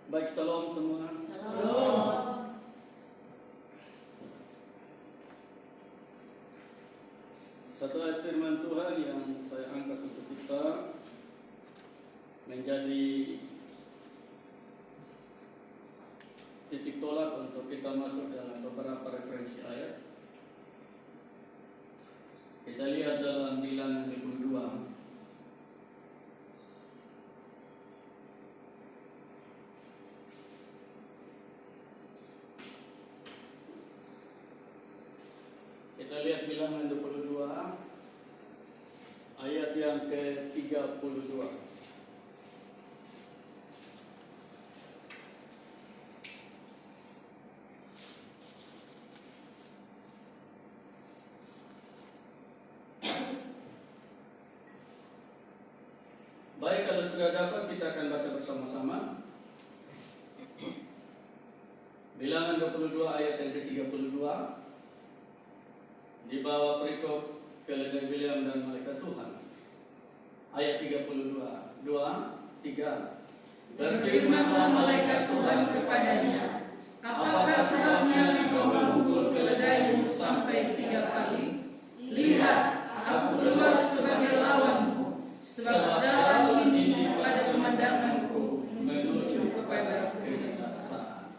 Baik, salam semua. Salam. Satu ayat firman Tuhan yang saya angkat untuk kita menjadi titik tolak untuk kita masuk dalam beberapa referensi ayat. Kita lihat dalam Bilangan 22. Kita lihat Bilangan 22 ayat yang ke-32. Baik, kalau sudah dapat kita akan baca bersama-sama. Bilangan 22 ayat yang ke-32. Di bawah perikop keledai Bileam dan malaikat Tuhan. Ayat 32. 2, 3. Berfirmanlah malaikat Tuhan kepadanya, apakah sebabnya engkau memukul keledaimu sampai 3 kali? Lihat, aku keluar sebagai lawanmu, sebab jalan ini pada pemandanganku menuju kepada kebinasaan.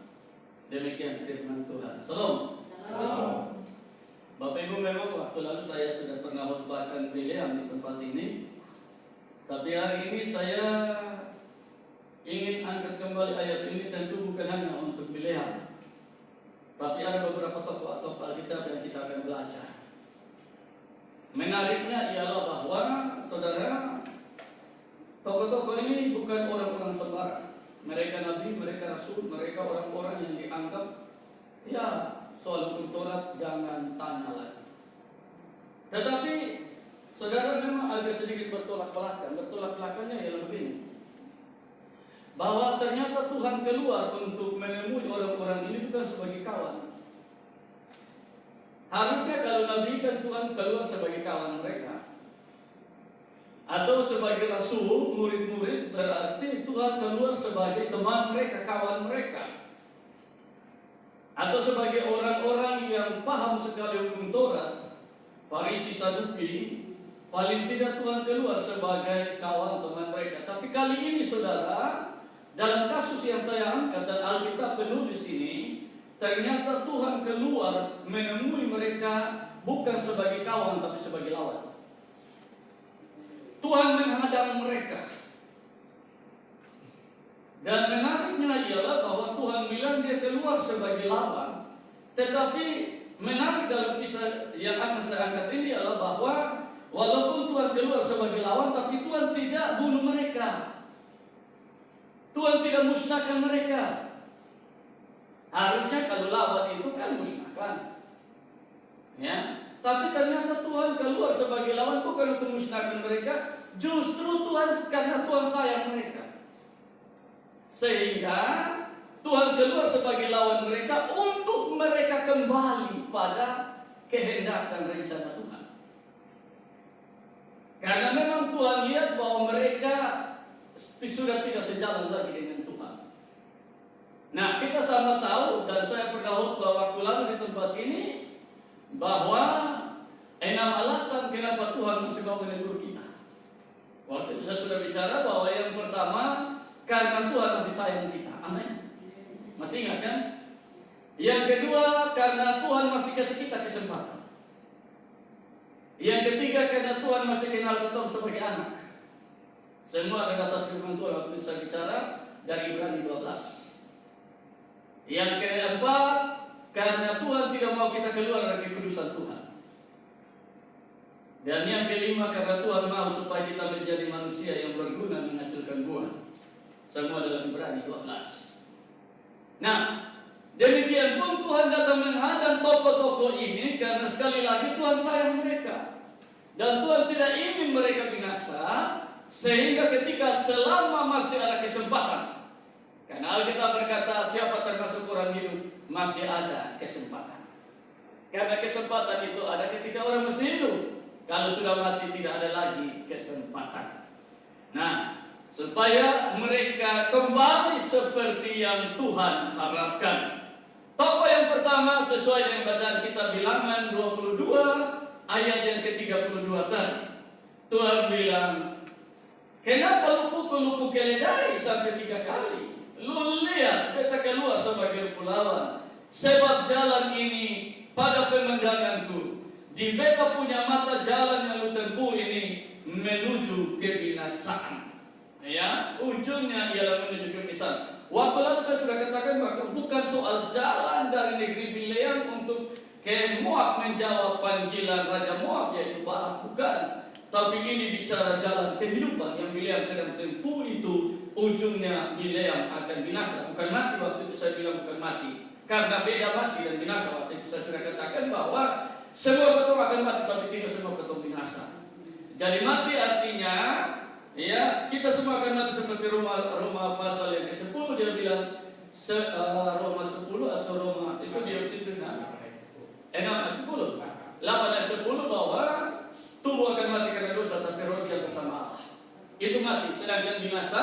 Demikian firman Tuhan. Salam. Salam. Bapak Ibu, memang waktu lalu saya sudah pernah khotbahkan Bileam di tempat ini. Tapi hari ini saya ingin angkat kembali ayat ini, tentu bukan hanya untuk Bileam, tapi ada beberapa tokoh atau Alkitab yang kita akan belajar. Menariknya ialah bahwa saudara, tokoh-tokoh ini bukan orang-orang sembarang. Mereka nabi, mereka rasul, mereka orang-orang yang dianggap soal hukum Taurat jangan tanya lagi. Tetapi saudara, memang agak sedikit bertolak belakang. Bertolak belakangnya ialah begini, bahwa ternyata Tuhan keluar untuk menemui orang-orang ini bukan sebagai kawan. Harusnya kalau nabi kan Tuhan keluar sebagai kawan mereka, atau sebagai rasul, murid-murid, berarti Tuhan keluar sebagai teman mereka, kawan mereka, atau sebagai orang-orang yang paham sekali hukum Taurat, Farisi, Saduki. Paling tidak Tuhan keluar sebagai kawan teman mereka. Tapi kali ini saudara, dalam kasus yang saya angkat dan Alkitab penulis ini, ternyata Tuhan keluar menemui mereka bukan sebagai kawan tapi sebagai lawan. Tuhan menghadang mereka. Dan menariknya ialah bahwa Tuhan bilang dia keluar sebagai lawan. Tetapi menarik dalam kisah yang akan saya angkat ini adalah bahwa walaupun Tuhan keluar sebagai lawan, tapi Tuhan tidak bunuh mereka. Tuhan tidak musnahkan mereka. Harusnya kalau lawan itu kan musnahkan, ya. Tapi ternyata Tuhan keluar sebagai lawan bukan untuk musnahkan mereka. Justru karena Tuhan sayang mereka, sehingga Tuhan keluar sebagai lawan mereka untuk mereka kembali pada kehendak dan rencana Tuhan. Karena memang Tuhan lihat bahwa mereka sudah tidak sejalan lagi dengan Tuhan. Nah, kita sama tahu, dan saya pernah khotbah waktu lalu di tempat ini, bahwa 6 alasan kenapa Tuhan masih mau menegur kita. Waktu itu saya sudah bicara bahwa yang pertama, karena Tuhan masih sayang kita. Amin. Masih ingat kan? Yang kedua, karena Tuhan masih kasih kita kesempatan. Yang ketiga, karena Tuhan masih kenal kita sebagai anak. Semua ada dasar firman Tuhan waktu itu saya bicara dari Ibrani 12. Yang keempat, karena Tuhan tidak mau kita keluar dari kekudusan Tuhan. Dan yang kelima, karena Tuhan mau supaya kita menjadi manusia yang berguna menghasilkan buah. Semua dalam Ibrani 12. Nah, demikian pun Tuhan datang menghadang tokoh-tokoh ini karena sekali lagi Tuhan sayang mereka. Dan Tuhan tidak ingin mereka binasa, sehingga ketika selama masih ada kesempatan, karena Alkitab berkata siapa termasuk orang hidup, masih ada kesempatan. Karena kesempatan itu ada ketika orang masih hidup. Kalau sudah mati tidak ada lagi kesempatan. Nah, supaya mereka kembali seperti yang Tuhan harapkan. Tokoh yang pertama sesuai dengan bacaan kita Bilangan 22 ayat yang ke-32 tadi. Tuhan bilang, kenapa lu pukul keledai sampai 3 kali? Lu lihat beta keluar sebagai pulawan, sebab jalan ini pada pemandanganku, di beta punya mata jalan yang lu tempuh ini menuju kebinasaan. Ya, ujungnya ialah menuju kebinasaan. Waktu lalu saya sudah katakan bahwa bukan soal jalan dari negeri Bileam untuk ke Moab menjawab panggilan Raja Moab yaitu Balak, bukan. Tapi ini bicara jalan kehidupan yang Bileam sedang tempuh itu, ujungnya Bileam akan binasa. Bukan mati, waktu itu saya bilang bukan mati. Karena beda mati dan binasa. Waktu itu saya sudah katakan bahwa semua ketong akan mati, tapi tidak semua ketong binasa. Jadi mati artinya, ya, kita semua akan mati seperti Roma pasal yang ke-10 dia bilang Roma 10 atau Roma itu dia situ 6 ayat 10 8 ayat 10 bahwa tubuh akan mati karena dosa tapi roh dia bersama Allah. Itu mati. Sedangkan binasa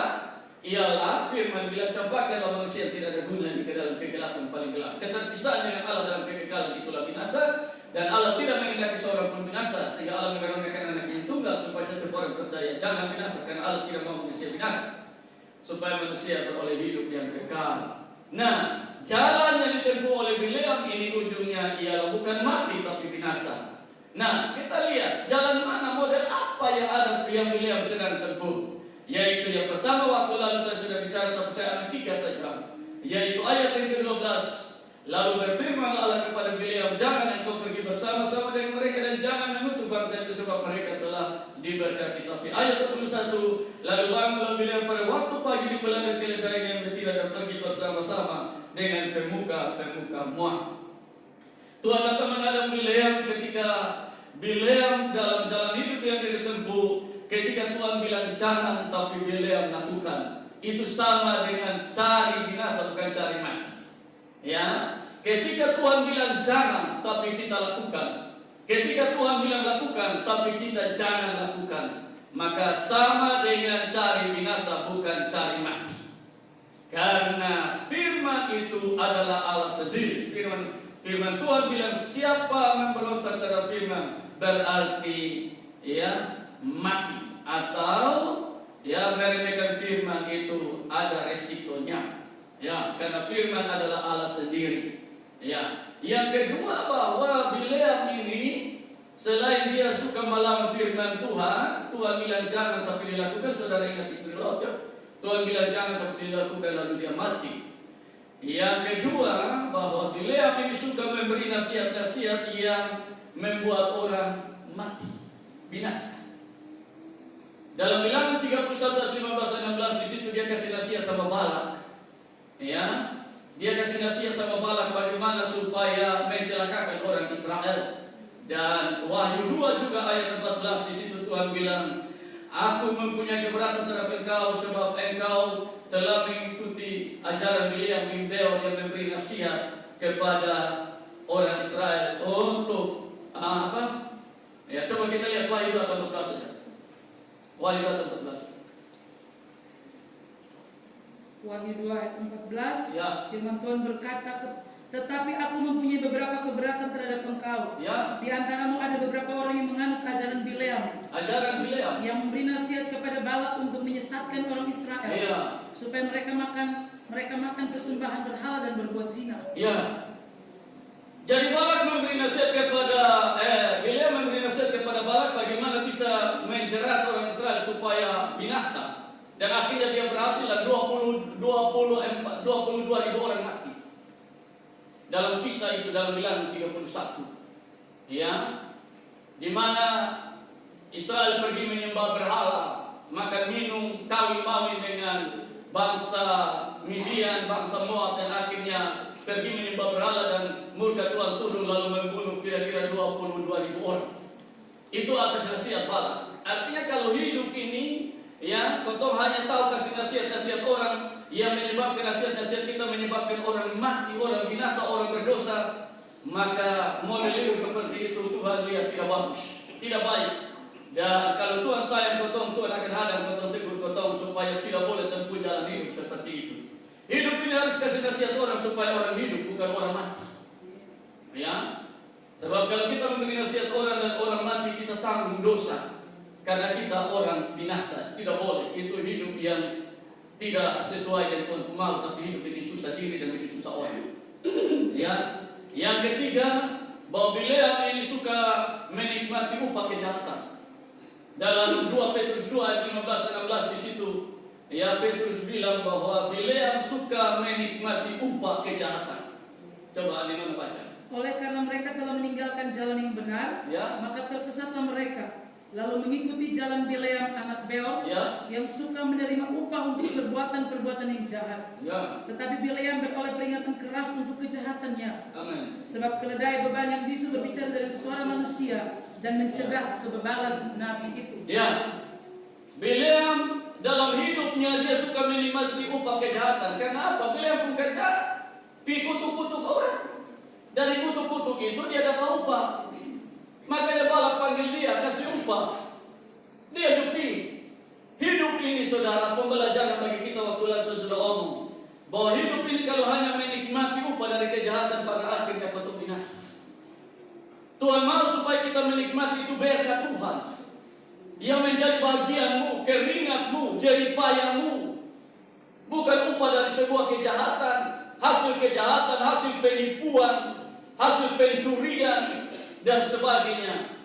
ialah firman bilang campakkanlah manusia yang tidak ada guna di dalam kegelapan paling gelap. Keterpisahan dengan Allah dalam kekekalan itulah binasa. Dan Allah tidak menghendaki seorang pun binasa, sehingga Allah mengaruniakan anak yang tunggal supaya setiap orang percaya jangan binasa, karena Allah tidak mau manusia binasa, supaya manusia beroleh hidup yang kekal. Nah, jalan yang ditempuh oleh Bileam ini ujungnya ialah bukan mati tapi binasa. Nah, kita lihat jalan mana, model apa yang ada yang Bileam sedang tempuh. Yaitu yang pertama, waktu lalu saya sudah bicara tapi saya ambil 3 saja, yaitu ayat yang ke-12. Lalu berfirman Allah kepada Bileam, jangan engkau pergi bersama-sama dengan mereka dan jangan mengutuk bangsa itu sebab mereka telah diberkati. Tapi ayat 21, lalu bangunlah Bileam pada waktu pagi di ladang keledai yang betina dan pergi bersama-sama dengan pemuka Moab. Tuhan datang menghadap Bileam ketika Bileam dalam jalan hidup yang dia tempuh. Ketika Tuhan bilang jangan, tapi Bileam lakukan. Itu sama dengan cari binasa, bukan cari mati. Ya, ketika Tuhan bilang jangan, tapi kita lakukan. Ketika Tuhan bilang lakukan, tapi kita jangan lakukan, maka sama dengan cari binasa, bukan cari mati. Karena firman itu adalah Allah sendiri. Firman Tuhan bilang siapa memberontak terhadap firman berarti ya mati, atau ya meremehkan firman itu ada resikonya. Ya, karena firman adalah Allah sendiri. Ya, yang kedua bahwa Bileam ini selain dia suka melawan firman Tuhan, Tuhan bilang jangan tapi dilakukan. Saudara ingat istri Lot, ya? Tuhan bilang jangan tapi dilakukan lalu dia mati. Yang kedua bahwa Bileam ini suka memberi nasihat-nasihat yang membuat orang mati, binasa. Dalam Bilangan 31 ayat 15-16 di situ dia kasih nasihat sama Balak. Ya, dia kasih nasihat sama Balak bagaimana supaya mencelakakan orang Israel. Dan Wahyu 2 juga ayat 14 di situ Tuhan bilang, aku mempunyai keberatan terhadap engkau sebab engkau telah mengikuti ajaran Bileam bin Beor yang memberi nasihat kepada orang Israel untuk apa? Ya, coba kita lihat Wahyu 2 ayat 14 saja. Wahyu 2 ayat 14. Wahyu 2 ayat 14, Ya. firman Tuhan berkata, tetapi aku mempunyai beberapa keberatan terhadap engkau. Ya. Di antaramu ada beberapa orang yang menganut ajaran Bileam. Ajaran Bileam yang memberi nasihat kepada Balak untuk menyesatkan orang Israel. Ya. Supaya mereka makan persembahan berhala dan berbuat zina. Ya. Jadi Balak memberi nasihat kepada Bileam memberi nasihat kepada Balak bagaimana bisa menjerat orang Israel supaya binasa. Dan akhirnya dia berhasil, 22 ribu orang mati. Dalam kisah itu dalam Bilangan 31. Ya. Di mana Israel pergi menyembah berhala, makan minum, kawin-mawin dengan bangsa Midian, bangsa Moab, dan akhirnya pergi menyembah berhala dan murka Tuhan turun lalu membunuh kira-kira 22 ribu orang. Itu atas nasihat Balak. Artinya kalau hidup ini ya, kau hanya tahu kasih nasihat-nasihat orang yang menyebabkan nasihat-nasihat kita menyebabkan orang mati, orang binasa, orang berdosa, maka model hidup seperti itu Tuhan lihat tidak bagus, tidak baik. Dan kalau Tuhan sayang kau, Tuhan akan hadang kau, tegur kau supaya tidak boleh tempuh jalan hidup seperti itu. harus kasih nasihat orang supaya orang hidup, bukan orang mati. Ya, sebab kalau kita memberi nasihat orang dan orang mati, kita tanggung dosa. Karena kita orang binasa, tidak boleh. Itu hidup yang tidak sesuai dengan Tuhan mau, tapi hidup bikin susah diri dan bikin susah orang. Ya, yang ketiga, bahwa Bileam ini suka menikmati upah kejahatan. Dalam 2 Petrus 2 ayat 15-16 di situ, ya Petrus bilang bahwa Bileam suka menikmati upah kejahatan. Coba Alina baca. Oleh karena mereka telah meninggalkan jalan yang benar, Ya. maka tersesatlah mereka, lalu mengikuti jalan Bileam anak Beor, Ya. yang suka menerima upah untuk perbuatan-perbuatan yang jahat. Ya. Tetapi Bileam beroleh peringatan keras untuk kejahatannya. Amin. Sebab keledai beban yang bisu berbicara dari suara manusia dan mencegah kebebalan nabi itu. Ya. Bileam dalam hidupnya dia suka menikmati upah kejahatan. Karena apa? Bileam pun kerja di kutuk-kutuk orang. Dari kutuk-kutuk itu dia dapat upah. Makanya Balak panggil dia, kasih upah. Dia dupi. Hidup ini saudara, pembelajaran bagi kita waktu lalu saya sudah omong. Bahwa hidup ini kalau hanya menikmati upah dari kejahatan, pada akhirnya kau binasa. Tuhan mau supaya kita menikmati itu berkat Tuhan. Yang menjadi bagianmu, keringatmu, jeripayahmu. Bukan upah dari sebuah kejahatan, hasil kejahatan, hasil penipuan, hasil pencurian, dan sebagainya.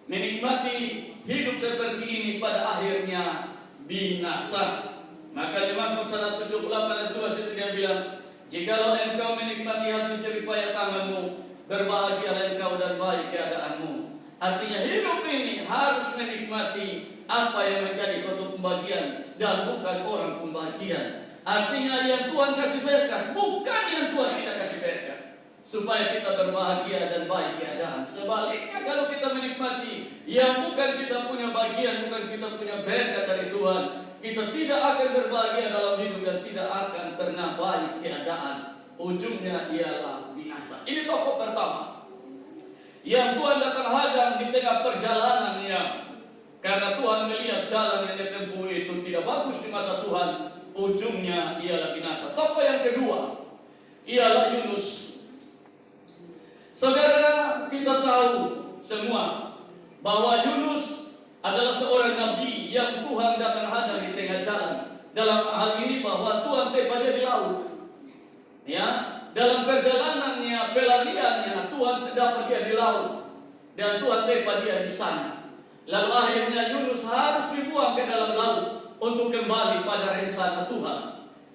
Menikmati hidup seperti ini pada akhirnya binasa. Maka di Mazmur 128 ayat 2 situ dia bilang, jikalau engkau menikmati hasil jeripaya tanganmu, berbahagialah engkau dan baik keadaanmu. Artinya hidup ini harus menikmati apa yang menjadi kau pembagian dan bukan orang pembagian. Artinya yang Tuhan kasih berkat, bukan yang Tuhan tidak kasih berkat, supaya kita berbahagia dan baik keadaan. Sebaliknya kalau kita menikmati yang bukan kita punya bagian, bukan kita punya berkat dari Tuhan, kita tidak akan berbahagia dalam hidup dan tidak akan pernah baik keadaan. Ujungnya ialah binasa. Ini tokoh pertama yang Tuhan datang hadang di tengah perjalanannya. Karena Tuhan melihat jalan yang ditempuh itu tidak bagus di mata Tuhan, ujungnya ialah binasa. Tokoh yang kedua ialah Yunus. Saudara, kita tahu semua bahwa Yunus adalah seorang nabi yang Tuhan datang hadang di tengah jalan. Dalam hal ini bahwa Tuhan tempat dia di laut. Ya, dalam perjalanannya, pelariannya, Tuhan dapat dia di laut dan Tuhan tempat dia di sana. Lalu akhirnya Yunus harus dibuang ke dalam laut untuk kembali pada rencana Tuhan.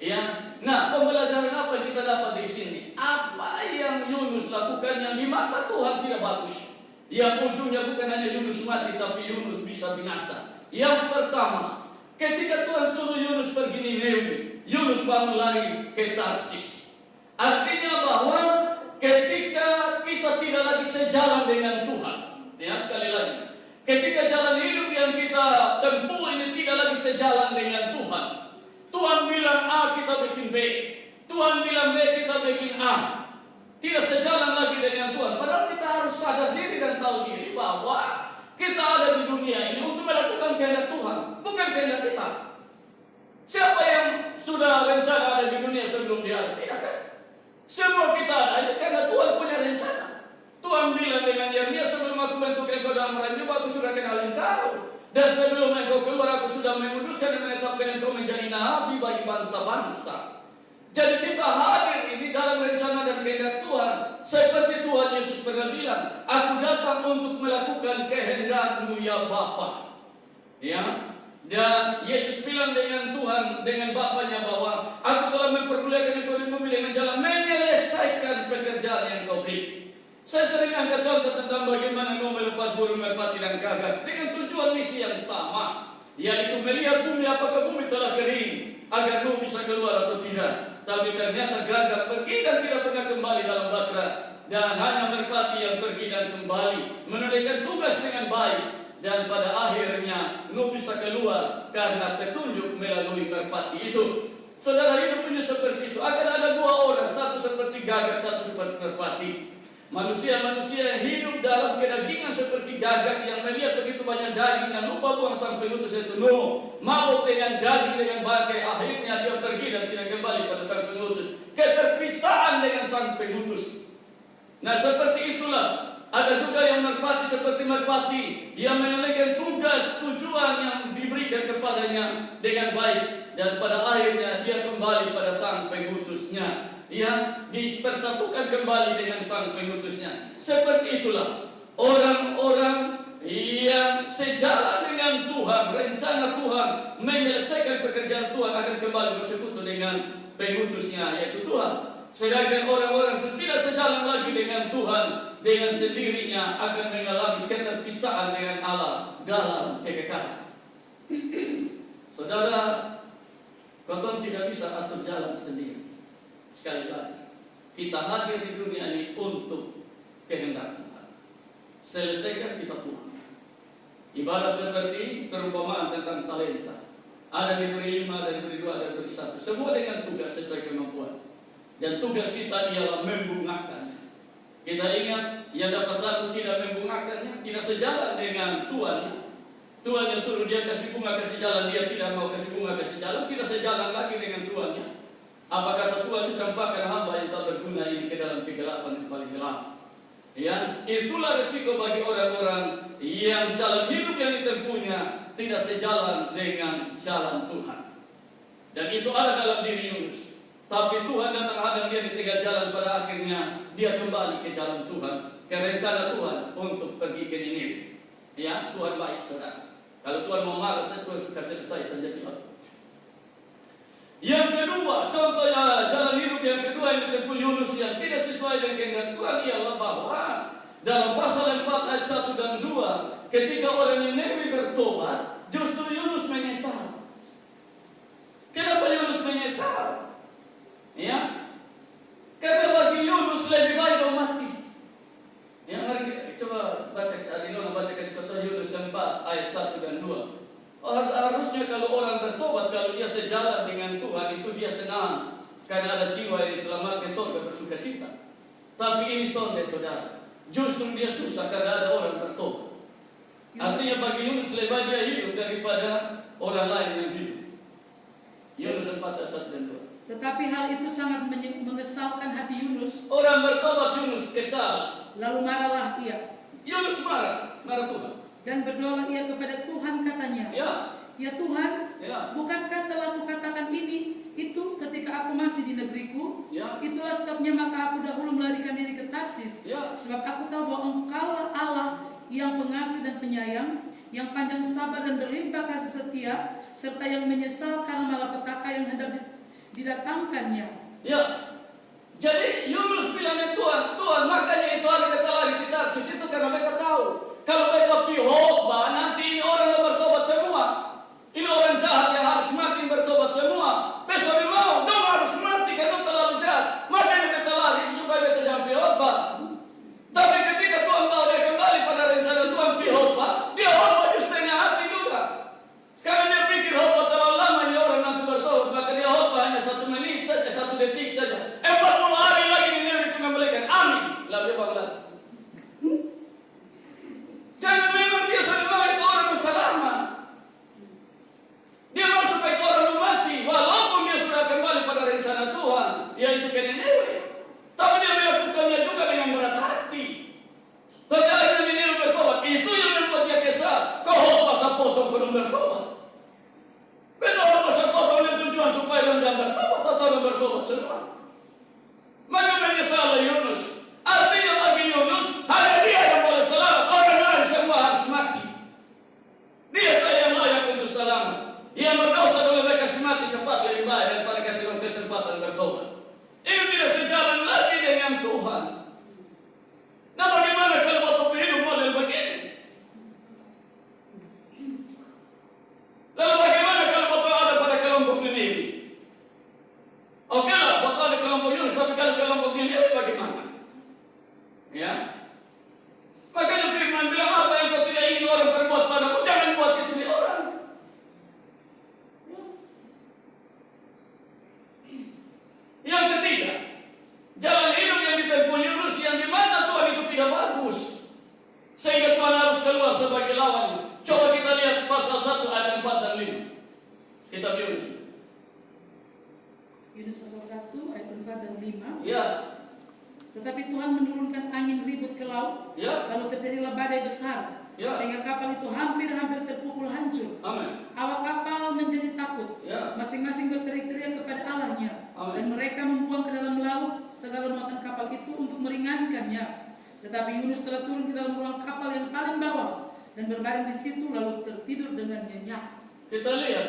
Ya, nah pembelajaran apa yang kita dapat di sini? Apa yang Yunus lakukan yang di mata Tuhan tidak bagus, yang ujungnya bukan hanya Yunus mati, tapi Yunus bisa binasa. Yang pertama, ketika Tuhan suruh Yunus pergi Niniwe, Yunus bangun lari ke Tarsis. Artinya bahwa ketika kita tidak lagi sejalan dengan Tuhan, ya sekali lagi, ketika jalan hidup yang kita tempuh ini tidak lagi sejalan dengan Tuhan, Tuhan bilang A, kita bikin B, Tuhan bilang B, kita bikin A, tidak sejalan lagi dengan Tuhan. Padahal kita harus sadar diri dan tahu diri bahwa kita ada di dunia ini untuk melakukan kehendak Tuhan, bukan kehendak kita. Siapa yang sudah rencana ada di dunia sebelum dia ada? Tidak kan? Semua kita ada karena Tuhan punya rencana. Tuhan bilang dengan Yeremia, sebelum aku bentuk engkau dalam rahim aku sudah kenal engkau. Dan sebelum engkau keluar aku sudah menguduskan dan menetapkan engkau menjadi nabi bagi bangsa-bangsa. Jadi kita hadir ini dalam rencana dan kehendak Tuhan. Seperti Tuhan Yesus pernah bilang, aku datang untuk melakukan kehendak-Mu ya Bapa. Ya. Dan Yesus bilang dengan Tuhan, dengan Bapanya bahwa aku telah memperbolehkan engkau di bumi dengan jalan menyelesaikan pekerjaan yang kau beri. Saya sering angkat contoh tentang bagaimana engkau melepas burung merpati dan gagak dengan tujuan misi yang sama, yaitu melihat bumi apakah bumi telah kering agar Nuh bisa keluar atau tidak. Tapi ternyata gagak pergi dan tidak pernah kembali dalam batra, dan hanya merpati yang pergi dan kembali menunaikan tugas dengan baik. Dan pada akhirnya Nuh bisa keluar karena petunjuk melalui merpati itu. Saudara, hidup ini seperti itu. Akan ada dua orang, satu seperti gagak, satu seperti merpati. Manusia-manusia yang hidup dalam kedagingan seperti gagak yang melihat begitu banyak daging dan lupa buang sampai utus itu Nuh. mabuk dengan daging, dengan bangkai. Akhirnya dia pergi dan tidak kembali pada sang pengutus. Keterpisaan dengan sang pengutus. Nah, seperti itulah. Ada juga yang merpati seperti merpati. Dia menunaikan tugas tujuan yang diberikan kepadanya dengan baik. Dan pada akhirnya dia kembali pada sang pengutusnya. Dia dipersatukan kembali dengan sang pengutusnya. Seperti itulah orang-orang yang sejalan dengan Tuhan, rencana Tuhan, menyelesaikan pekerjaan Tuhan akan kembali bersekutu dengan pengutusnya, yaitu Tuhan. Sedangkan orang-orang yang tidak sejalan lagi dengan Tuhan, dengan sendirinya akan mengalami keterpisaan dengan Allah dalam kekekalan. Saudara, kau tidak bisa atur jalan sendiri. Sekali lagi, kita hadir di dunia ini untuk kehendak Tuhan. Selesaikan kita pulang. Ibarat seperti perumpamaan tentang talenta. Ada diberi 5, ada diberi 2, ada diberi 1. Semua dengan tugas sesuai kemampuan. Dan tugas kita ialah membungahkan. Kita ingat, yang dapat 1 tidak membungahkannya, tidak sejalan dengan tuannya. Tuannya suruh dia kasih bunga, kasih jalan, dia tidak mau kasih bunga, kasih jalan, tidak sejalan lagi dengan tuannya. Apa kata Tuhan? Campakkan hamba yang tak berguna ini ke dalam kegelapan yang paling gelap. Ya, itulah risiko bagi orang-orang yang jalan hidup yang ditempuhnya tidak sejalan dengan jalan Tuhan. Dan itu ada dalam diri Yunus. Tapi Tuhan datang hadang dia di tengah jalan, pada akhirnya dia kembali ke jalan Tuhan, ke rencana Tuhan untuk pergi ke Niniwe. Ya, Tuhan baik, saudara. Kalau Tuhan mau marah, Tuhan suka selesai saja di waktu. Yang kedua, contohnya jalan hidup yang kedua yang ditempuh Yunus yang tidak sesuai dengan kehendak Tuhan ialah bahwa dalam pasal 4 ayat 1 dan 2, ketika orang Niniwe bertobat, justru Yunus menyesal. Kenapa Yunus menyesal? Ya, karena bagi Yunus lebih baik mati. Ya, mari kita coba baca, Adinona baca kasih contoh Yunus 4 ayat 1 dan 2. Harusnya kalau orang bertobat, kalau dia sejalan dengan Tuhan, itu dia senang karena ada jiwa yang diselamatkan, surga bersuka cita. Tapi ini sonde, saudara, justru dia susah karena ada orang bertobat. Artinya bagi Yunus lebih baik dia hidup daripada orang lain yang hidup. Yunus 4 ayat 1 dan 2. Tetapi hal itu sangat mengesalkan hati Yunus. Orang bertobat, Yunus kesal. Lalu marahlah ia. Yunus marah Tuhan. Dan berdoalah ia kepada Tuhan, katanya, Ya Tuhan, bukankah telah kukatakan itu ketika aku masih di negeriku? Itulah sebabnya maka aku dahulu melarikan diri ke Tarsis. Sebab aku tahu bahwa Engkaulah Allah yang pengasih dan penyayang, yang panjang sabar dan berlimpah kasih setia, serta yang menyesal karena malapetaka yang hendak didatangkannya. Ya, jadi Yunus bilang ke Tuhan, makanya itu hari kita lari di Tarsis itu karena mereka tahu kalau mereka pihotbah, nanti ini orang yang bertobat semua. Ini orang jahat yang harus mati bertobat semua. Besok mau, dong harus mati karena terlalu jahat. Makanya kita lari supaya kita jangan pihotbah. Tapi ketika Tuhan tahu dia kembali pada rencana Tuhan pihotbah, dia hotbah di setengah hati juga. Karena dia pikir hotbah terlalu lama ini orang nanti bertobat, maka dia hotbah hanya 1 menit saja, 1 detik saja. 4 dan 5. Ya. Tetapi Tuhan menurunkan angin ribut ke laut, Ya. lalu terjadilah badai besar, Ya. sehingga kapal itu hampir-hampir terpukul hancur. Amin. Awak kapal menjadi takut, Ya. masing-masing berteriak-teriak kepada Allahnya, Amin. dan mereka membuang ke dalam laut segala muatan kapal itu untuk meringankannya. Tetapi Yunus telah turun ke dalam ruang kapal yang paling bawah dan berbaring di situ lalu tertidur dengan nyenyak. Kita lihat,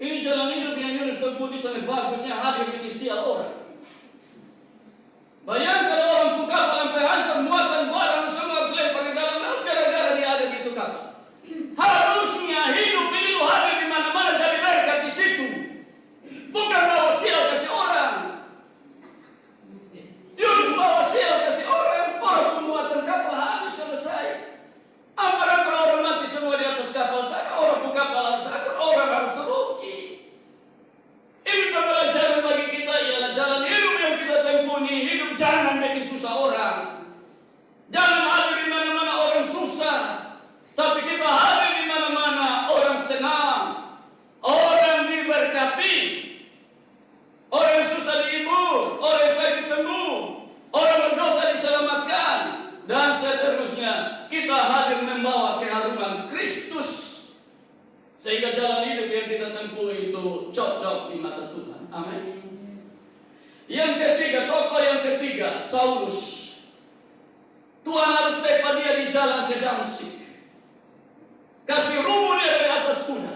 ini jalan hidup yang Yunus tempuh di sana bagusnya hadir di usia orang. Bayangkan orang buka kapal sampai hancur, muatan barang semua harus lempar di dalam laut gara-gara dia ada di itu kapal. Harusnya hidup ini lu hadir di mana-mana jadi berkat di situ. Bukan bawa sial kasih orang. Yunus bawa sial kasih orang pembuatan kapal habis selesai. Ampar-ampar orang mati semua di atas kapal sana, orang buka kapal harus akan orang harus rugi. Ini pembelajaran bagi kita ialah jalan hidup yang kita tempuh ini, hidup jangan bikin susah orang. Jangan hadir di mana-mana orang susah, tapi kita hadir di mana-mana orang senang, orang diberkati, orang susah dihibur, orang sakit sembuh, orang berdosa diselamatkan, dan seterusnya. Kita hadir membawa keharuman Kristus. Sehingga jalan hidup yang kita tempuh itu cocok di mata Tuhan. Amin. Yang ketiga, tokoh yang ketiga, Saulus. Tuhan harus tepa dia di jalan ke Damsyik. Kasih rubuh dia dari atas kuda.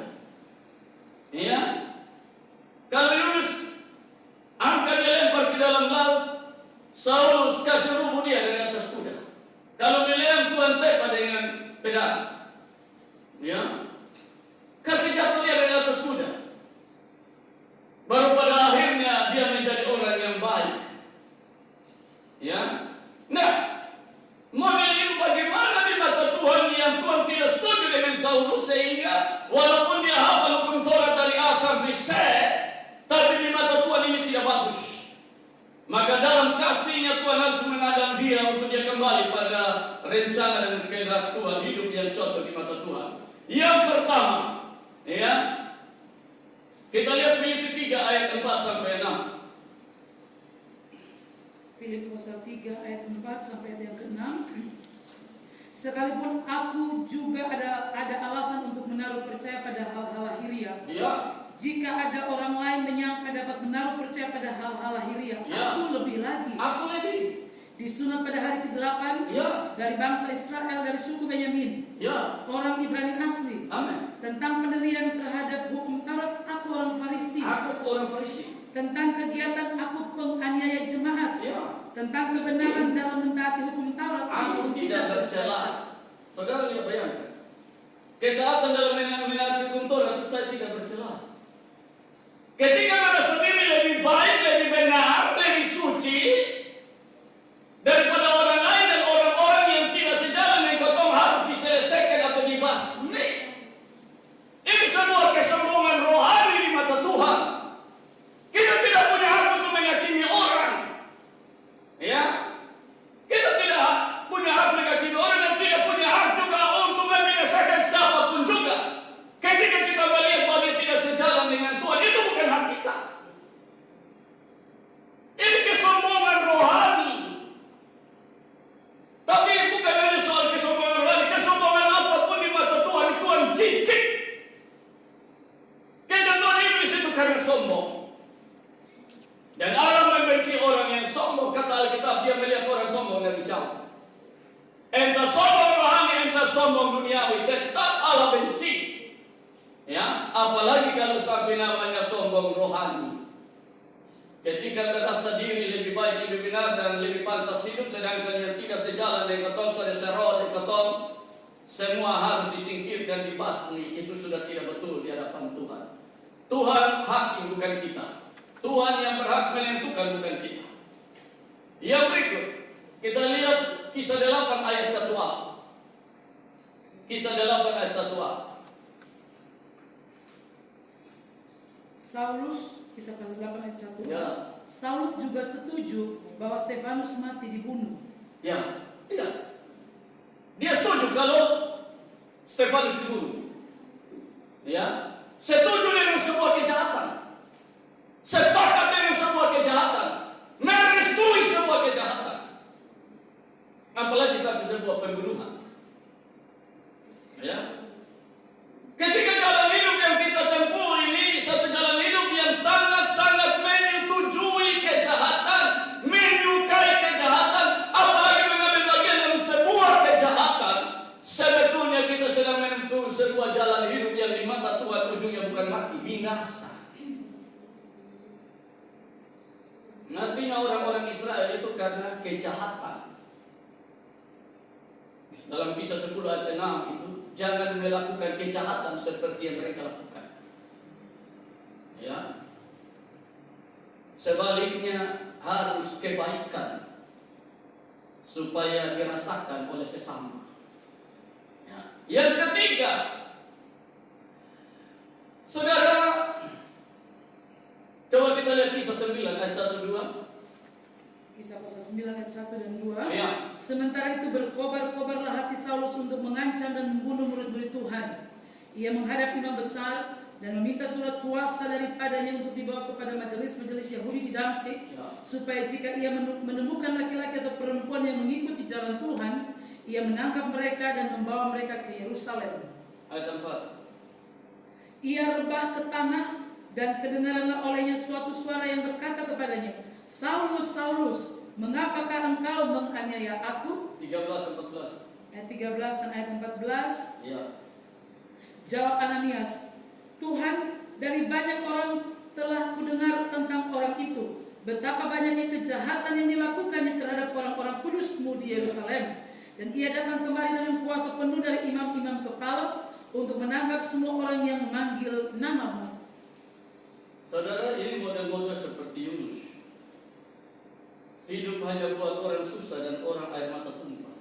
Ya. Kalau Yunus angkat dia lempar ke dalam laut, Saulus kasih rubuh dia dari atas kuda. Kalau Biliam Tuhan tepa dengan pedang. Ya. Kasih jatuh dia dari atas kuda. Baru pada akhirnya dia menjadi orang yang baik. Ya. Nah, model itu bagaimana di mata Tuhan yang Tuhan tidak setuju dengan Saulus, sehingga walaupun dia hafal hukum Taurat dari A sampai Z, tapi di mata Tuhan ini tidak bagus. Maka dalam kasihnya Tuhan harus mengadang dia untuk dia kembali pada rencana dan kehendak Tuhan, hidup yang cocok di mata Tuhan. Yang pertama, ya, kita lihat Filipi 3 ayat 4 sampai 6. Filipi pasal 3 ayat 4 sampai ayat yang ke-6. Sekalipun aku juga ada alasan untuk menaruh percaya pada hal-hal lahiriah. Ya. Jika ada orang lain menyangka dapat menaruh percaya pada hal-hal lahiriah, Ya. aku lebih lagi. Aku lebih. Disunat pada hari ke-8 Ya. dari bangsa Israel dari suku Benyamin. Ya. Orang Ibrani asli. Amin. Tentang pendirian terhadap hukum Taurat, aku orang Farisi. Aku orang Farisi. Tentang kegiatan, aku penganiaya jemaat. Ya. Tentang kebenaran dalam mentaati hukum Taurat, Aku tidak bercela. Saudara lihat, bayangkan. Ketaatan dalam menaati hukum Taurat itu saya tidak bercela. Ketika merasa diri lebih baik, lebih benar, lebih suci daripada orang lain dan orang-orang yang tidak sejalan dengan kotong harus diselesaikan atau dibasmi. Ini semua kesombongan rohani di mata Tuhan. Kita tidak punya hak untuk menyakiti orang. Ya, kita tidak punya hak menyakiti orang dan tidak punya hak juga untuk membinasakan siapapun juga. Ketika kita melihat bahwa dia tidak sejalan dengan Tuhan, itu bukan hak kita. Ini kesombongan rohani. Tapi bukan hanya soal kesombongan rohani, kesombongan apapun di mata Tuhan, Tuhan jijik. Kejatuhan iblis itu karena sombong. Dan Allah membenci orang yang sombong. Kata Alkitab, dia melihat orang sombong dari jauh. Entah sombong rohani, entah sombong duniawi, tetap Allah benci. Ya, apalagi kalau sampai namanya sombong rohani. Ketika merasa diri lebih baik, lebih benar dan lebih pantas hidup, sedangkan yang tidak sejalan dengan ketong, saudara dan ketong, semua harus disingkirkan, dibasmi. Itu sudah tidak betul di hadapan Tuhan. Tuhan hakim, bukan kita. Tuhan yang berhak menentukan, bukan kita. Yang berikut, kita lihat Kisah 8 ayat 1a. Kisah 8 ayat 1a. Saulus, Kisah pasal 8 ayat 1. Ya. Saulus juga setuju bahwa Stefanus mati dibunuh. Ya, tidak. Dia setuju kalau Stefanus dibunuh. Ya, setuju dengan sebuah kejahatan. Sepakat dengan sebuah kejahatan. karena kejahatan. Dalam Kisah 10 ayat 6 itu, jangan melakukan kejahatan seperti yang mereka lakukan. Ya. Sebaliknya harus kebaikan supaya dirasakan oleh sesama. Ya. Yang ketiga, saudara, coba kita lihat Kisah 9 ayat 1-2. Kisah pasal 9 ayat 1 dan 2. Ya. Sementara itu berkobar-kobarlah hati Saulus untuk mengancam dan membunuh murid-murid Tuhan. Ia menghadap imam besar dan meminta surat kuasa daripadanya untuk dibawa kepada majelis-majelis Yahudi di Damsyik, supaya jika ia menemukan laki-laki atau perempuan yang mengikuti jalan Tuhan, ia menangkap mereka dan membawa mereka ke Yerusalem. Ayat 4. Ia rebah ke tanah dan kedengaranlah olehnya suatu suara yang berkata kepadanya, Saulus, Saulus, mengapakah engkau menganiaya aku? 13-14. Ayat 13 dan ayat 14. Ya. Jawab Ananias, Tuhan, dari banyak orang telah kudengar tentang orang itu, betapa banyaknya kejahatan yang dilakukannya terhadap orang-orang kudus-Mu di Yerusalem. Dan ia datang kemari dengan kuasa penuh dari imam-imam kepala untuk menangkap semua orang yang memanggil nama-Mu. Saudara, ini model-model seperti Yunus. Hidup hanya buat orang susah dan orang air mata tumpah.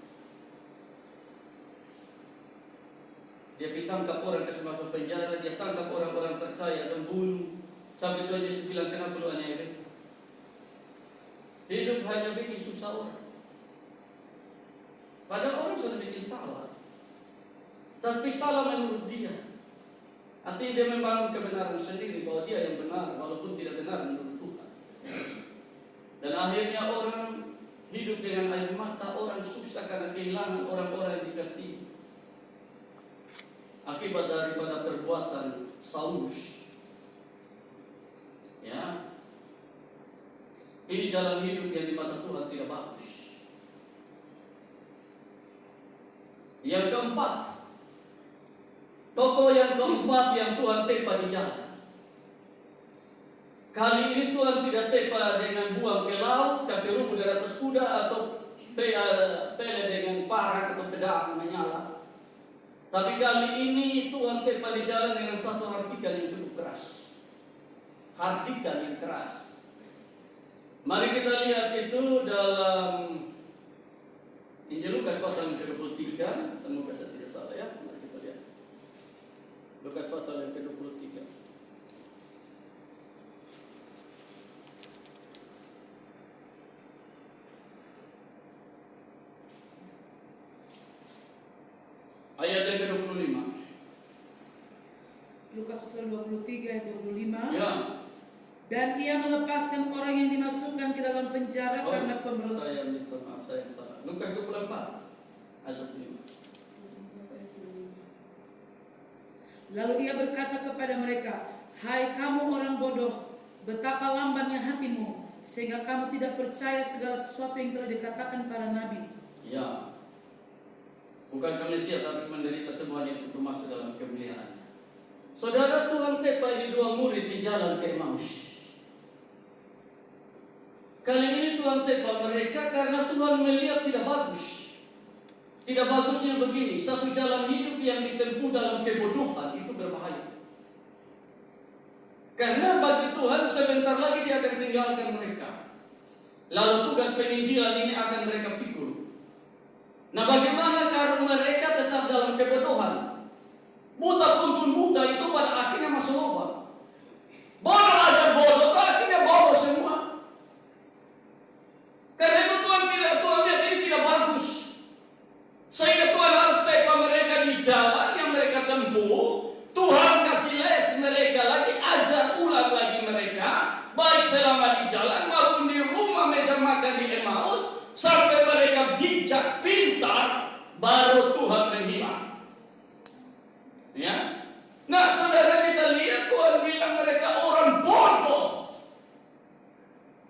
Dia ditangkap orang, kasih masuk penjara, dia tangkap orang-orang percaya dan bunuh. Sampai Tuhan Yesus bilang, kenapa lu aniaya beta? Hidup hanya bikin susah orang. Padahal orang sudah bikin salah, tapi salah menurut dia. Artinya dia membangun kebenaran sendiri bahwa dia yang benar, walaupun tidak benar menurut Tuhan. Dan akhirnya orang hidup dengan air mata, orang susah karena kehilangan orang-orang yang dikasihi. Akibat daripada perbuatan Saulus. Ya. Ini jalan hidup yang di mata Tuhan tidak bagus. Yang keempat, tokoh yang keempat yang Tuhan tepa di jalan. Kali ini Tuhan tidak tepa dengan buang ke laut, kasih rubuh dari atas kuda, atau pele dengan parang atau pedang menyala. Tapi kali ini Tuhan tepa di jalan dengan satu hardikan yang cukup keras. Hardikan yang keras. Mari kita lihat itu dalam Injil Lukas pasal yang ke-23. Semoga saya tidak salah ya. Mari kita lihat Lukas pasal yang ke-23. Ayat yang ke-25. Lukas pasal 23 ayat 25. Ya. Dan ia melepaskan orang yang dimasukkan ke dalam penjara karena pemberontakan. Saya minta maaf, saya salah. Lukas 24 ayat 5. Lalu ia berkata kepada mereka, hai kamu orang bodoh, betapa lambannya hatimu, sehingga kamu tidak percaya segala sesuatu yang telah dikatakan para nabi. Ya. Bukankah Mesias harus menderita semuanya untuk masuk dalam kemuliaan? Saudara, Tuhan tepa ini dua murid di jalan ke Emmaus. Kali ini Tuhan tepa mereka karena Tuhan melihat tidak bagus. Tidak bagusnya begini, satu jalan hidup yang ditempuh dalam kebodohan itu berbahaya. Karena bagi Tuhan sebentar lagi dia akan tinggalkan mereka. Lalu tugas penginjilan ini akan mereka pikul. Nah, bagaimana kalau mereka tetap dalam kebodohan? Buta tuntun buta itu pada akhirnya masuk lubang. Bodoh aja bodoh, akhirnya bodoh semua. Karena itu Tuhan lihat ini tidak bagus. Sehingga Tuhan harus tepa mereka di jalan yang mereka tempuh. Tuhan kasih les mereka lagi, ajar ulang lagi mereka, baik selama di jalan maupun di rumah meja makan di Emmaus, sampai mereka bijak, pintar, baru Tuhan menghilang. Ya. Nah, saudara, kita lihat Tuhan bilang mereka orang bodoh.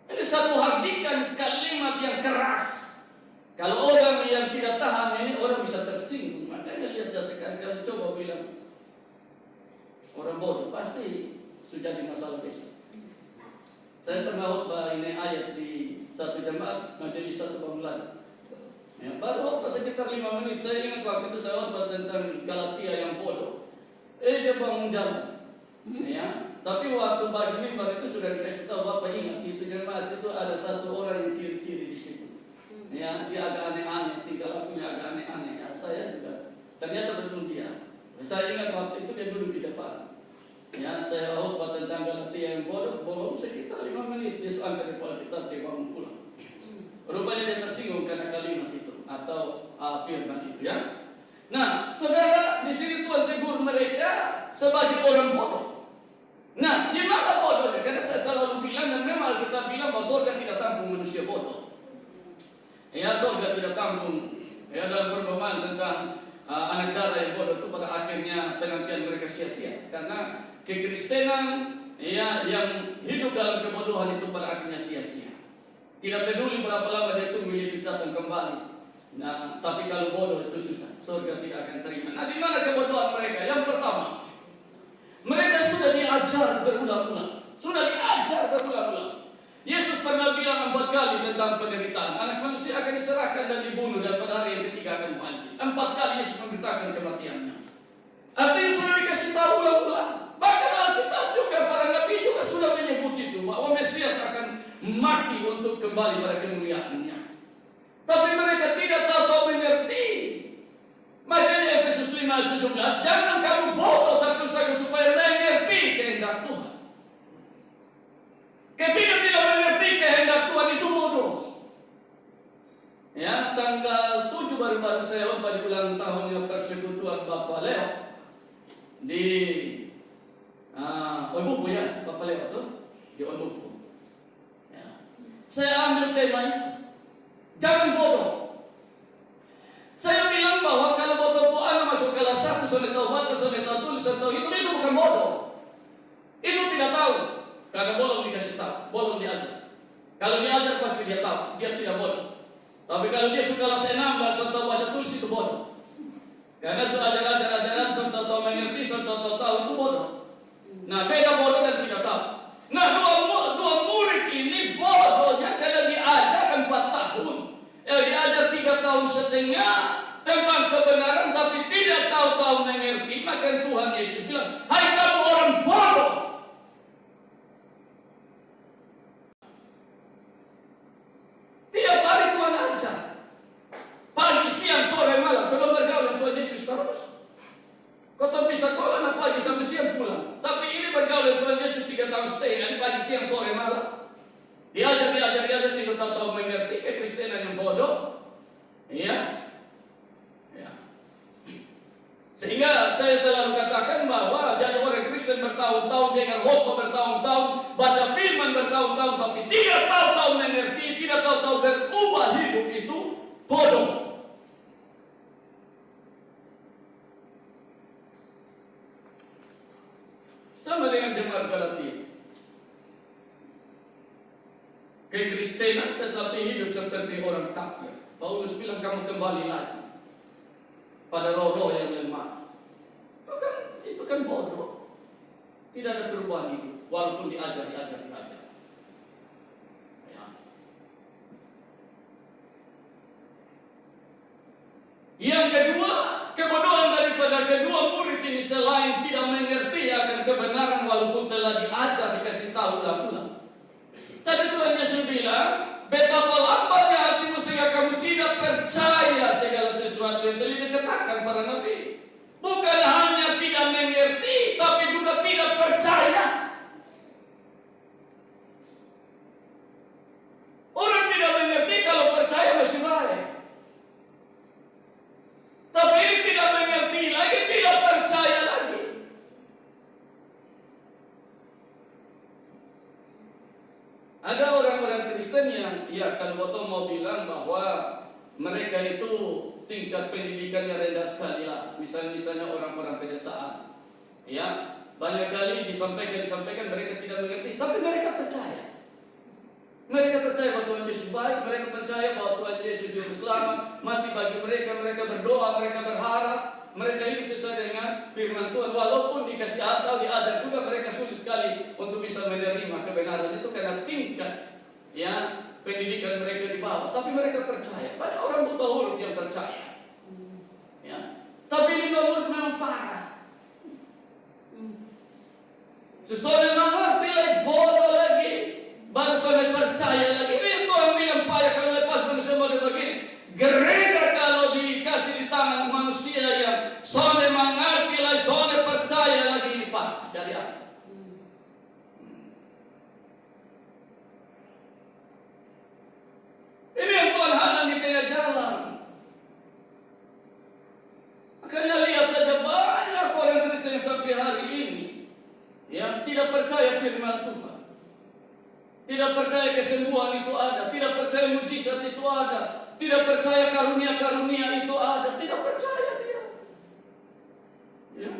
Ini satu hardikan kalimat yang keras. Kalau orang yang tidak tahan ini, orang bisa tersinggung. Makanya lihat saya sekali-kali coba bilang orang bodoh, pasti sudah di masalah besok. Saya pernah khotbah ini ayat di 1 jemaat majelis satu Bangladesh. Ya, baru sekitar 5 menit saya ingat waktu itu saya khotbah tentang Galatia yang bodoh. Dia bangun jalan. Ya, tapi waktu bagi mimbar itu sudah dikasih tahu Bapak ingat itu jemaat itu ada satu orang yang kiri-kiri di situ. Ya, dia agak aneh-aneh, tinggal lakunya agak aneh-aneh. Ya, saya juga ternyata betul dia. Saya ingat waktu itu dia duduk di depan. Ya, saya khotbah tentang Galatia yang bodoh sekitar 5 menit dia angkat di Alkitab dia bangun pulang. Rupanya dia tersinggung karena kalimat itu atau firman itu ya. Nah, saudara di sini Tuhan tegur mereka sebagai orang bodoh. Nah, di mana bodohnya? Karena saya selalu bilang dan memang kita bilang bahwa surga tidak tampung manusia bodoh. Ya, surga tidak tampung. Ya, dalam perumpamaan tentang anak darah yang bodoh itu pada akhirnya penantian mereka sia-sia. Karena kekristenan ya yang hidup dalam kebodohan itu pada akhirnya sia-sia. Tidak peduli berapa lama dia tunggu Yesus datang kembali. Nah, tapi kalau bodoh itu susah, surga tidak akan terima. Nah, di mana kebodohan mereka? Yang pertama, mereka sudah diajar berulang-ulang. Yesus pernah bilang 4 kali tentang penderitaan. Anak manusia akan diserahkan dan dibunuh dan pada hari yang ketiga akan bangkit. 4 kali Yesus memberitakan kematiannya. Artinya sudah dikasih tahu ulang-ulang. Bahkan Alkitab juga para nabi juga sudah menyebut itu bahwa Mesias akan mati untuk kembali pada kemuliaannya. Tapi mereka tidak tahu atau mengerti. Makanya Efesus 5:17, jangan kamu bodoh tapi usahakan supaya mengerti kehendak Tuhan. Ketika tidak mengerti kehendak Tuhan itu bodoh. Ya, tanggal 7 baru-baru saya lupa di ulang tahunnya persekutuan Bapak Leo di Oibufu ya, Bapak Leo itu di Oibufu. Ya. Saya ambil tema itu. Jangan bodoh. Saya bilang bahwa kalau bodoh po anak masuk kelas 1 sampai tahu baca, sampai tahu tulis, sampai tahu itu bukan bodoh. Itu tidak tahu karena belum dikasih tahu, belum diajar. Kalau diajar pasti dia tahu, dia tidak bodoh. Tapi kalau dia sudah kelas 6 dan sampai tahu baca tulis itu bodoh. Karena sudah ajaran sampai tahu mengerti, sampai tahu itu bodoh. Nah, beda bodoh dan tidak tahu. Nah, dua murid ini bodohnya karena diajar 4 tahun. Diajar 3 tahun setengah tentang kebenaran tapi tidak tahu mengerti. Maka Tuhan Yesus bilang, hai kamu orang bodoh. Tiap hari Tuhan ajar. Pagi, siang, sore, malam. Kalau bergaul Tuhan Yesus terus. Kau bisa sekolah pagi sampai siang pulang. Tapi ini bergaul Tuhan Yesus 3 tahun setengah. Pagi, siang, sore, malam. Diajar tidak tahu mengerti kekristenan yang bodoh. Iya. Ya. Sehingga saya selalu katakan bahwa jadi orang Kristen bertahun-tahun dengan khotbah bertahun-tahun, baca firman bertahun-tahun tapi tidak tahu mengerti, tidak tahu berubah hidup itu bodoh. Sama dengan jemaat Galatia. Kekristenan tetapi hidup seperti orang kafir. Paulus bilang kamu kembali lagi pada roh-roh yang lemah. Itu kan bodoh. Tidak ada perubahan itu. Walaupun diajar. Ya. Yang kedua, kebodohan daripada kedua murid ini selain tidak mengerti akan kebenaran walaupun telah diajar dikasih tahu ulang-ulang. Tadi Tuhan Yesus bilang, betapa lambatnya hatimu sehingga kamu tidak percaya segala sesuatu yang telah dikatakan para nabi. Bukan hanya tidak mengerti, tapi juga tidak percaya. Orang tidak mengerti kalau percaya masih baik. Tapi ini tidak mengerti lagi, tidak percaya lagi. Ada orang-orang Kristen yang, ya kalau waktu mau bilang bahwa mereka itu tingkat pendidikannya rendah sekali lah. Misalnya orang-orang pedesaan. Ya, banyak kali disampaikan mereka tidak mengerti, tapi mereka percaya. Mereka percaya bahwa Tuhan Yesus baik, mereka percaya bahwa Tuhan Yesus juru selamat, mati bagi mereka berdoa, mereka berharap, mereka hidup sesuai dengan firman Tuhan. Walaupun dikasih atau diajar juga mereka sulit sekali untuk bisa menerima kebenaran itu karena tingkat ya pendidikan mereka di bawah, tapi mereka percaya. Banyak orang buta huruf yang percaya. Ya. Tapi ini dua murid memang parah. Sesuai mengerti lagi, bodoh lagi, baru soleh percaya lagi. Ini Tuhan bilang payah kalau lepas manusia model begini. Gereja kalau dikasih di tangan manusia yang soleh mengerti lagi, soleh percaya lagi, ini Pak. Jadi apa? Ini yang Tuhan hadang di tengah jalan. Makanya lihat saja banyak orang Kristen yang sampai hari ini yang tidak percaya firman Tuhan, tidak percaya kesembuhan itu ada, tidak percaya mujizat itu ada, tidak percaya karunia-karunia itu ada, tidak percaya dia. Ya.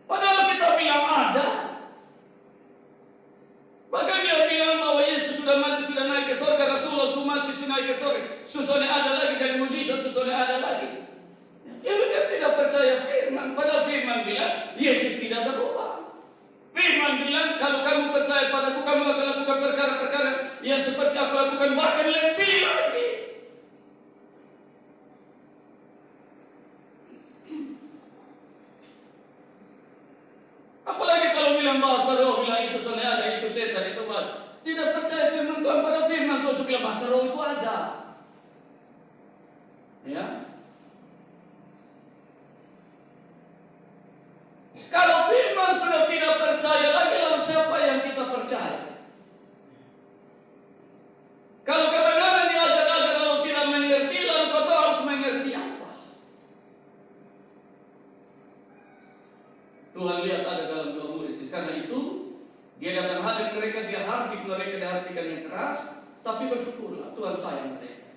Padahal kita bilang ada. Bahkan dia bilang bahwa Yesus sudah mati, sudah naik ke surga, Rasulullah sudah mati, sudah naik ke surga, susahnya ada lagi, dan mujizat susahnya ada lagi. Ya, mereka tidak percaya firman. Padahal firman bilang Yesus tidak berubah. Firman bilang, kalau kamu percaya padaku, kamu akan lakukan perkara-perkara yang seperti aku lakukan, bahkan lebih lagi. Apalagi kalau bilang bahasa roh, bilang itu soalnya ada, itu setan, itu bahasa. Tidak percaya firman Tuhan, padahal firman Tuhan sudah bilang bahasa roh itu ada. Ya. Kalau firman sudah tidak percaya lagi, lalu siapa yang kita percaya? Kalau kebenaran diajar-ajar lalu tidak mengerti, lalu kau harus mengerti apa? Tuhan lihat ada dalam dua murid. Karena itu dia datang hadap mereka, dia hardik mereka, dia hardikan yang keras, tapi bersyukurlah Tuhan sayang mereka.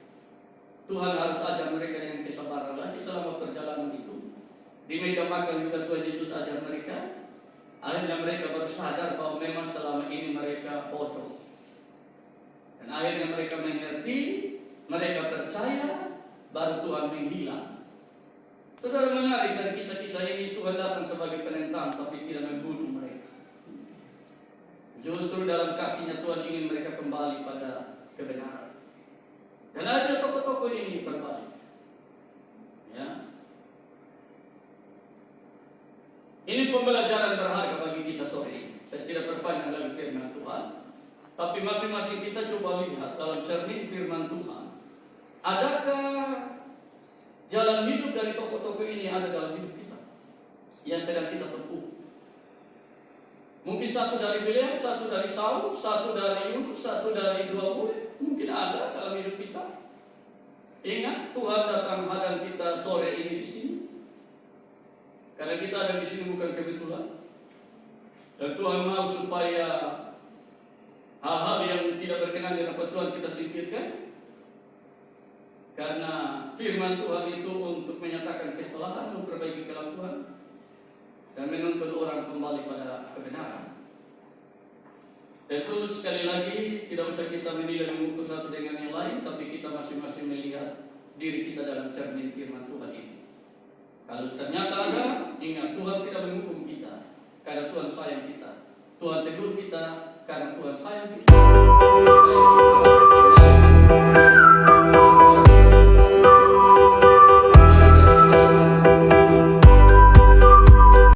Tuhan harus ajar mereka dengan kesabaran lagi selama perjalanan itu. Di meja makan juga Tuhan Yesus ajar mereka. Akhirnya mereka baru sadar bahwa memang selama ini mereka bodoh. Dan akhirnya mereka mengerti, mereka percaya, baru Tuhan menghilang. Saudara, menarik dari kisah-kisah ini, Tuhan datang sebagai penentang tapi tidak membunuh mereka. Justru dalam kasihnya Tuhan ingin mereka kembali pada kebenaran. Dan akhirnya tokoh-tokoh ini berbalik. Ya. Ini pembelajaran berharga bagi kita sore ini. Saya tidak perpanjang lagi firman Tuhan, tapi masing-masing kita coba lihat dalam cermin firman Tuhan. Adakah jalan hidup dari tokoh-tokoh ini ada dalam hidup kita yang sedang kita tempuh? Mungkin satu dari Bileam, satu dari Saul, satu dari Yunus, satu dari dua murid. Mungkin ada dalam hidup kita. Ingat, Tuhan datang hadang kita sore ini di sini. Karena kita ada di sini bukan kebetulan. Dan Tuhan mau supaya hal-hal yang tidak berkenan di hadapan Tuhan kita singkirkan. Karena firman Tuhan itu untuk menyatakan kesalahan, memperbaiki kelakuan, dan menuntut orang kembali pada kebenaran. Tentu sekali lagi tidak usah kita menilai mengukur satu dengan yang lain, tapi kita masing-masing melihat diri kita dalam cermin firman Tuhan ini. Kalau ternyata ada, ingat Tuhan tidak menghukum kita karena Tuhan sayang kita. Tuhan tegur kita karena Tuhan sayang kita.